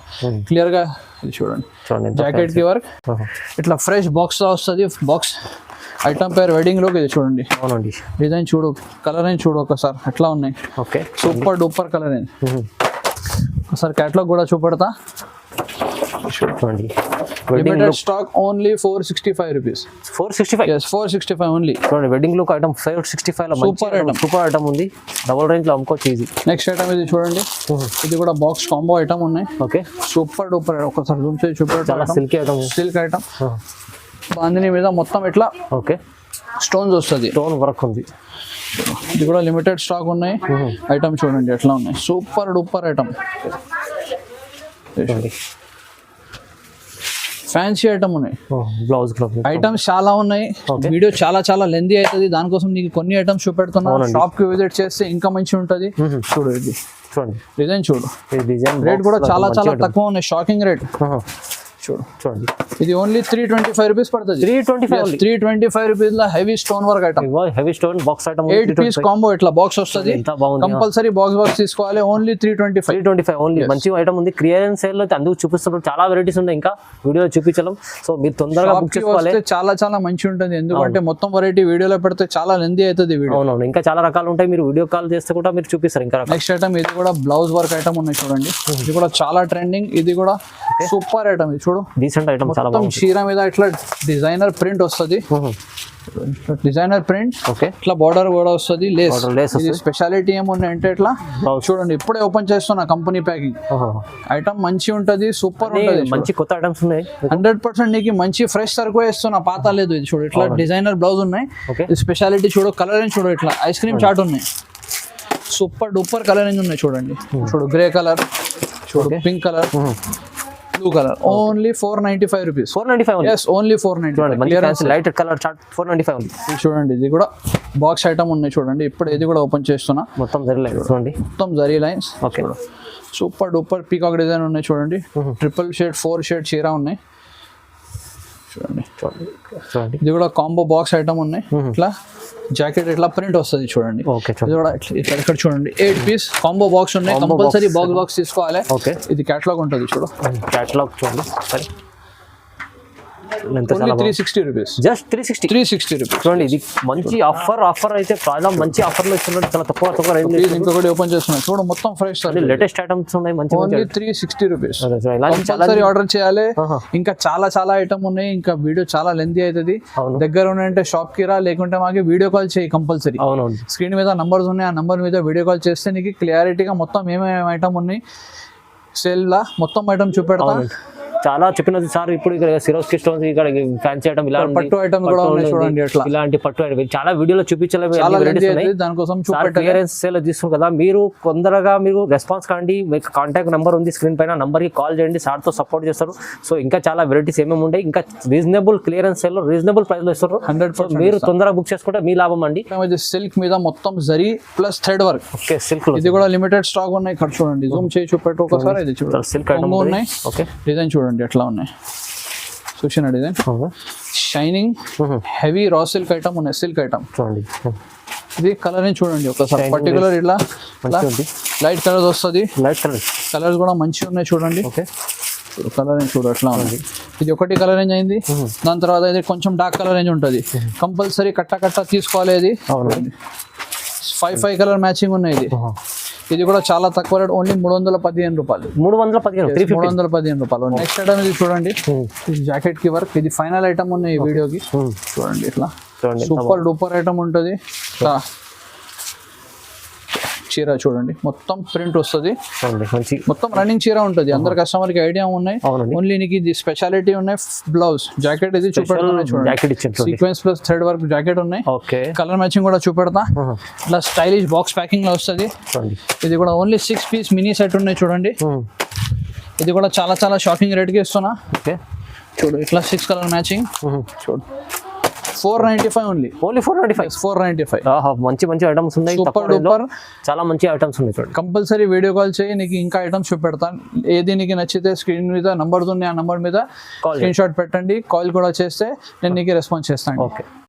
S1: క్లియర్ గా ఇది చూడండి. జాకెట్ కి వర్క్ ఇట్లా ఫ్రెష్ బాక్స్ వస్తుంది. బాక్స్ ఐటమ్ పేరు వెడ్డింగ్ లోకి ఇది చూడండి.
S2: అవునండి.
S1: డిజైన్ చూడు, కలర్ అయిన చూడు ఒకసారి ఎట్లా ఉన్నాయి.
S2: ఓకే.
S1: సూపర్ డూపర్ కలర్ అయింది. ఒకసారి క్యాటలాగ్ కూడా చూపెడతా.
S2: చూడండి
S1: limited stock only 465 rupees.
S2: 465.
S1: yes 465 only.
S2: చూడండి వెడ్డింగ్ లుక్ ఐటమ్ 565 లో సూపర్ ఐటమ్ ఉంది. డబుల్ రేంజ్ లో అమ్ముకోవచ్చు ఈజీ.
S1: నెక్స్ట్ ఐటమ్ ఇది చూడండి, ఇది కూడా బాక్స్ కాంబో ఐటమ్ ఉన్నాయి.
S2: Okay
S1: super duper. ఒకసారి జూమ్ చేసి చూపెట్టాలి.
S2: చాలా silky item.
S1: Silk item. Bandhani మీద మొత్తం ఇట్లా
S2: ఓకే
S1: స్టోన్స్ వస్తుంది,
S2: స్టోన్ వర్క్ ఉంది.
S1: ఇది కూడా లిమిటెడ్ స్టాక్ ఉన్నాయి. ఐటమ్ చూడండి ఎట్లా ఉన్నాయి, super duper item. Fancy item ఉన్నాయి.
S2: బ్లౌజ్
S1: ఐటమ్స్ చాలా ఉన్నాయి. వీడియో చాలా లెందీ అవుతుంది, దానికోసం నీకు కొన్ని ఐటమ్స్ చూపెడుతున్నా. షాప్ కి విజిట్ చేస్తే ఇంకా మంచిగా ఉంటుంది. చూడు ఇది
S2: చూడండి,
S1: డిజైన్ చూడు.
S2: డిజైన్
S1: రేట్ కూడా చాలా తక్కువ ఉన్నాయి, షాకింగ్ రేట్. చూడండి ఇది ఓన్లీ 325 రూపీస్ పడుతుంది. 325 రూపీస్ లో heavy stone work item.
S2: Heavy stone box item
S1: 8 piece combo ఇట్లా బాక్స్ వస్తుంది. కంపల్సరీ బాక్స్ తీసుకోవాలి. Only 325
S2: only. మంచి ఐటమ్ ఉంది. క్లియరెన్స్ సేల్ లో అందుకు చూపిస్తున్నారు. చాలా వెరైటీస్ ఉన్నాయి, ఇంకా వీడియోలో చూపించలేం. సో మీరు తొందరగా బుక్ చేసుకోవాలి.
S1: చాలా మంచి ఉంటుంది, ఎందుకంటే మొత్తం వెరైటీ వీడియోలో పెడితే చాలా లెందీ అవుతుంది వీడియో.
S2: అవునవును, ఇంకా చాలా రకాలు ఉంటాయి. మీరు వీడియో కాల్ చేస్తే కూడా మీరు చూపిస్తారు ఇంకా.
S1: నెక్స్ట్ ఐటమ్ ఇది కూడా బ్లౌజ్ వర్క్ ఐటమ్ ఉన్నాయి చూడండి. ఇది కూడా చాలా ట్రెండింగ్. ఇది కూడా సూపర్ ఐటమ్. ఇది చూడు,
S2: డీసెంట్ ఐటమ్. చాలా
S1: మొత్తం చీర మీద ఇట్లా డిజైనర్ ప్రింట్ వస్తుంది. Designer print.
S2: ఓకే,
S1: ఇట్లా బార్డర్ కూడా వస్తుంది, లేస్. ఇది స్పెషాలిటీ ఏముంది అంటే ఇట్లా చూడండి, ఇప్పుడే ఓపెన్ చేస్తున్నా కంపెనీ ప్యాకింగ్. ఐటమ్ మంచి ఉంటది, సూపర్ ఉంటది.
S2: మంచి కొత్త ఐటమ్స్ ఉన్నాయి.
S1: 100% నీకు మంచి ఫ్రెష్ సరుకు వేస్తున్నా, పాత లేదు. ఇది చూడు, ఇట్లా డిజైనర్ బ్లౌజ్ ఉన్నాయి. స్పెషాలిటీ చూడు, కలర్ రేంజ్ చూడు, ఇట్లా ఐస్ క్రీమ్ చాట్ ఉన్నాయి. సూపర్ డూపర్ కలర్ రేంజ్ ఉన్నాయి చూడండి. చూడు గ్రే కలర్, చూడు pink colour, blue colour. Only 495 rupees.
S2: 495.
S1: yes only 495.
S2: Light colour chart 495 ఉంది.
S1: చూడండి ఇది కూడా బాక్స్ ఐటమ్ ఉన్నాయి చూడండి. ఇప్పుడు ఇది కూడా ఓపెన్ చేస్తున్నా.
S2: మొత్తం జరీ లైన్స్ చూడండి,
S1: మొత్తం zari lines.
S2: Okay,
S1: super duper peacock design ఉన్నాయి చూడండి. ట్రిపుల్ షేడ్ 4 షేడ్ చీర ఉన్నాయి చూడండి. ఇది కూడా కాంబో బాక్స్ ఐటమ్ ఉన్నాయి. ఇట్లా జాకెట్ ఇట్లా ప్రింట్ వస్తుంది చూడండి. ఇది కూడా ఇక్కడ చూడండి 8 పీస్ కాంబో బాక్స్ ఉన్నాయి. కంపల్సరీ బాక్స్ తీసుకోవాలి. ఇది క్యాటలాగ్ ఉంటుంది చూడు.
S2: క్యాటలాగ్ చూడండి. సరే,
S1: 360 రూపీస్.
S2: Just 360 rupees. చూడండి ఇది మంచి ఆఫర్ అయితే చాలా మంచి ఆఫర్ లో ఇస్తున్నారు. చాలా తక్కువ రేంజ్.
S1: ఇంకొకటి ఓపెన్ చేస్తున్నా చూడు, మొత్తం ఫ్రెష్
S2: లేటెస్ట్ ఐటమ్స్ ఉన్నాయి. మంచి
S1: ఓన్లీ 360 రూపీస్. కంపల్సరీ ఆర్డర్ చేయాలి. ఇంకా చాలా ఐటమ్ ఉన్నాయి. ఇంకా వీడియో చాలా లెంతీ అవుతుంది. దగ్గర ఉన్నాయంటే షాప్ కి రా, లేకుంటే మాకు వీడియో కాల్ చేయి కంపల్సరీ.
S2: అవునవును,
S1: స్క్రీన్ మీద నంబర్స్ ఉన్నాయి, ఆ నంబర్ మీద వీడియో కాల్ చేస్తే నీకు క్లారిటీగా మొత్తం ఏమేమి ఐటమ్ ఉన్నాయి సేల్ లా మొత్తం ఐటమ్ చూపెడతా.
S2: చాలా చెప్పినది సార్. ఇప్పుడు ఇక్కడ సిరోస్కి స్టోన్స్, ఇక్కడ ఫ్యాన్సీ ఐటమ్, ఇలా
S1: పట్టు ఐటమ్ కూడా ఉన్నాయి చూడండి.
S2: ఇలాంటి పట్టు ఐటమ్ చాలా వీడియోలో చూపించలేదు.
S1: దానికోసం
S2: క్లియరెన్స్ సేల్ తీసుకున్నారు కదా. మీరు తొందరగా మీరు రెస్పాన్స్ కాండి. మీకు కాంటాక్ట్ నెంబర్ ఉంది స్క్రీన్ పైన, నంబర్ కి కాల్ చేయండి. సార్ తో సపోర్ట్ చేస్తారు. సో ఇంకా చాలా వెరైటీస్ ఏమేమి ఉంటాయి. ఇంకా రీజనబుల్ క్లియరెన్స్ సేల్ లో రీజనబుల్ ప్రైస్ లో ఇస్తారు.
S1: 100%.
S2: మీరు తొందరగా బుక్ చేసుకుంటే మీ లాభం అండి.
S1: సిల్క్ మీద మొత్తం zari plus thread work.
S2: Okay, silk
S1: ఇది కూడా లిమిటెడ్ స్టాక్ ఉన్నాయి. ఇక్కడ చూడండి, జూమ్ చేసి చూపెట్టు ఒకసారి. ఇది చూడండి,
S2: సిల్క్ ఐటమ్
S1: ఉన్నాయి.
S2: ఓకే,
S1: డిజైన్ చూడండి ఎట్లా ఉన్నాయి. చూసిన design shining heavy raw silk item ఉన్నాయి. సిల్క్ ఐటమ్
S2: చూడండి.
S1: ఇది కలర్ చూడండి ఒకసారి. పర్టికులర్ ఇట్లా లైట్ కలర్స్ వస్తుంది.
S2: లైట్
S1: కలర్స్ కూడా మంచిగా ఉన్నాయి చూడండి.
S2: ఓకే,
S1: కలర్ రేంజ్ చూడు ఎట్లా ఉంది. ఇది ఒకటి కలర్ రేంజ్ అయింది. దాని తర్వాత ఇది కొంచెం డార్క్ కలర్ రేంజ్ ఉంటుంది. కంపల్సరీ కట్ట తీసుకోవాలి. ఇది 5 కలర్ మ్యాచింగ్ ఉన్నాయి. ఇది కూడా చాలా తక్కువ రేట్, ఓన్లీ 315 రూపాయలు. 315 రూపాయలు. నెక్స్ట్ ఐటమ్ ఇది చూడండి, జాకెట్ కి వర్క్. ఇది ఫైనల్ ఐటమ్ ఉన్నాయి ఈ వీడియోకి. చూడండి ఇట్లా సూపర్ డూపర్ ఐటమ్ ఉంటుంది. చీర చూడండి, మొత్తం ప్రింట్ వస్తుంది. మొత్తం రన్నింగ్ చీర ఉంటుంది. అందరు కస్టమర్ కి ఐడియా ఉన్నాయి. ఓన్లీ నీకు ఇది స్పెషాలిటీ ఉన్నాయి. బ్లౌజ్ జాకెట్ ఇది చూపెడుతున్నాయి చూడండి. Sequence plus thread work jacket ఉన్నాయి. కలర్ మ్యాచింగ్ కూడా చూపెడతా. ఇట్లా స్టైలిష్ బాక్స్ ప్యాకింగ్ లో వస్తుంది. ఇది కూడా ఓన్లీ 6 పీస్ మినీ సెట్ ఉన్నాయి చూడండి. ఇది కూడా చాలా షాకింగ్ రేట్ కి ఇస్తున్నా. చూడు ఇట్లా 6 కలర్ మ్యాచింగ్. చూడు 495 ఓన్లీ 495.
S2: మంచి ఐటమ్స్ ఉన్నాయి. చాలా మంచి ఐటమ్స్ ఉన్నాయి చూడండి.
S1: కంపల్సరీ వీడియో కాల్ చేయి, నీకు ఇంకా ఐటమ్స్ చూపెడతాను. ఏది నీకు నచ్చితే స్క్రీన్ మీద నంబర్స్ ఉన్నాయి, ఆ నంబర్ మీద స్క్రీన్ షాట్ పెట్టండి. కాల్ కూడా చేస్తే నేను నీకు రెస్పాన్స్ చేస్తాను.
S2: ఓకే.